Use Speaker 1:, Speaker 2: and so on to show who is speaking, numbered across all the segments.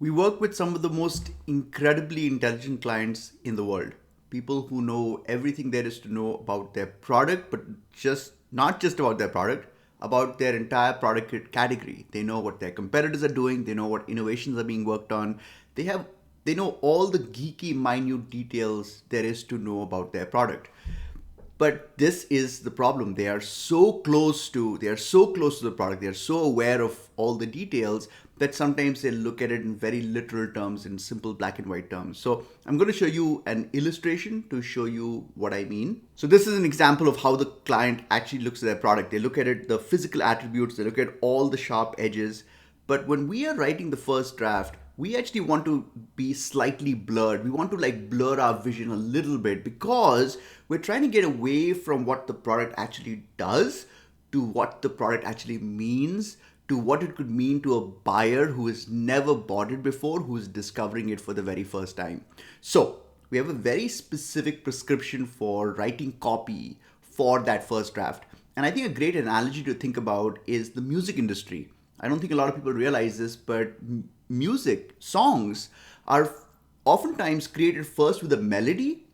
Speaker 1: We work with some of the most incredibly intelligent clients in the world. People who know everything there is to know about their product, but just not just about their product, about their entire product category. They know what their competitors are doing, they know what innovations are being worked on. They have they know all the geeky minute details there is to know about their product. But this is the problem. They are so close to the product. They are so aware of all the details that sometimes they look at it in very literal terms, in simple black and white terms. So I'm going to show you an illustration to show you what I mean. So this is an example of how the client actually looks at their product. They look at it, the physical attributes, they look at all the sharp edges. But when we are writing the first draft, we actually want to be slightly blurred. We want to like blur our vision a little bit because we're trying to get away from what the product actually does to what the product actually means, to what it could mean to a buyer who has never bought it before, who is discovering it for the very first time. So we have a very specific prescription for writing copy for that first draft. And I think a great analogy to think about is the music industry. I don't think a lot of people realize this, but music, songs are oftentimes created first with a melody,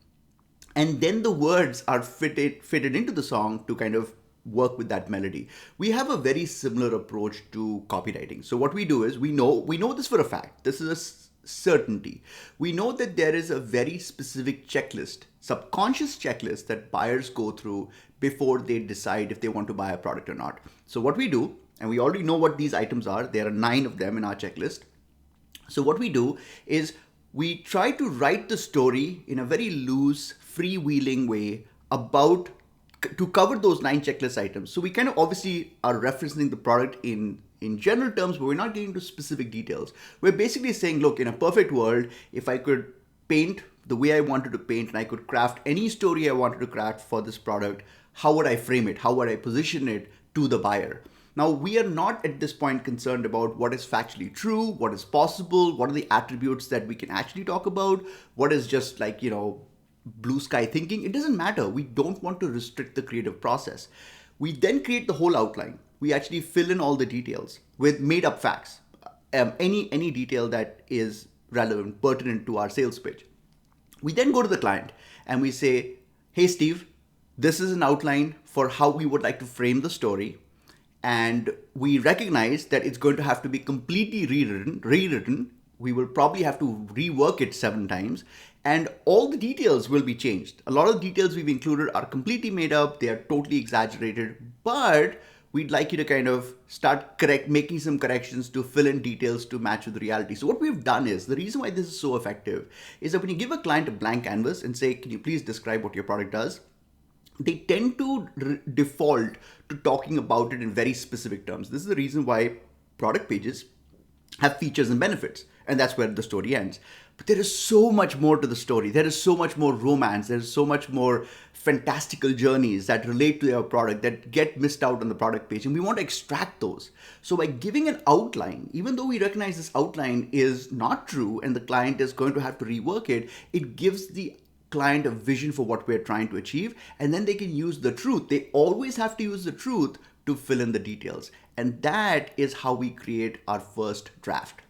Speaker 1: and then the words are fitted into the song to kind of work with that melody. We have a very similar approach to copywriting. So what we do is we know this for a fact. This is a certainty. We know that there is a very specific checklist, subconscious checklist that buyers go through before they decide if they want to buy a product or not. So what we do, and we already know what these items are, there are 9 of them in our checklist. So what we do is we try to write the story in a very loose, freewheeling way about to cover those 9 checklist items. So we kind of obviously are referencing the product in general terms, but we're not getting into specific details. We're basically saying, look, in a perfect world, if I could paint the way I wanted to paint and I could craft any story I wanted to craft for this product, how would I frame it? How would I position it to the buyer? Now, we are not at this point concerned about what is factually true, what is possible, what are the attributes that we can actually talk about, what is just like, blue sky thinking. It doesn't matter. We don't want to restrict the creative process. We then create the whole outline. We actually fill in all the details with made up facts, any detail that is relevant, pertinent to our sales pitch. We then go to the client and we say, hey, Steve, this is an outline for how we would like to frame the story. And we recognize that it's going to have to be completely rewritten. We will probably have to rework it 7 times, and all the details will be changed. A lot of the details we've included are completely made up, they are totally exaggerated, but we'd like you to kind of start making some corrections to fill in details to match with reality. So what we've done is, the reason why this is so effective is that when you give a client a blank canvas and say, can you please describe what your product does, they tend to default to talking about it in very specific terms. This is the reason why product pages have features and benefits, and that's where the story ends. But there is so much more to the story. There is so much more romance. There is so much more fantastical journeys that relate to your product that get missed out on the product page, and we want to extract those. So by giving an outline, even though we recognize this outline is not true and the client is going to have to rework it, it gives the client a vision for what we're trying to achieve, and then they can use the truth. They always have to use the truth to fill in the details, and that is how we create our first draft.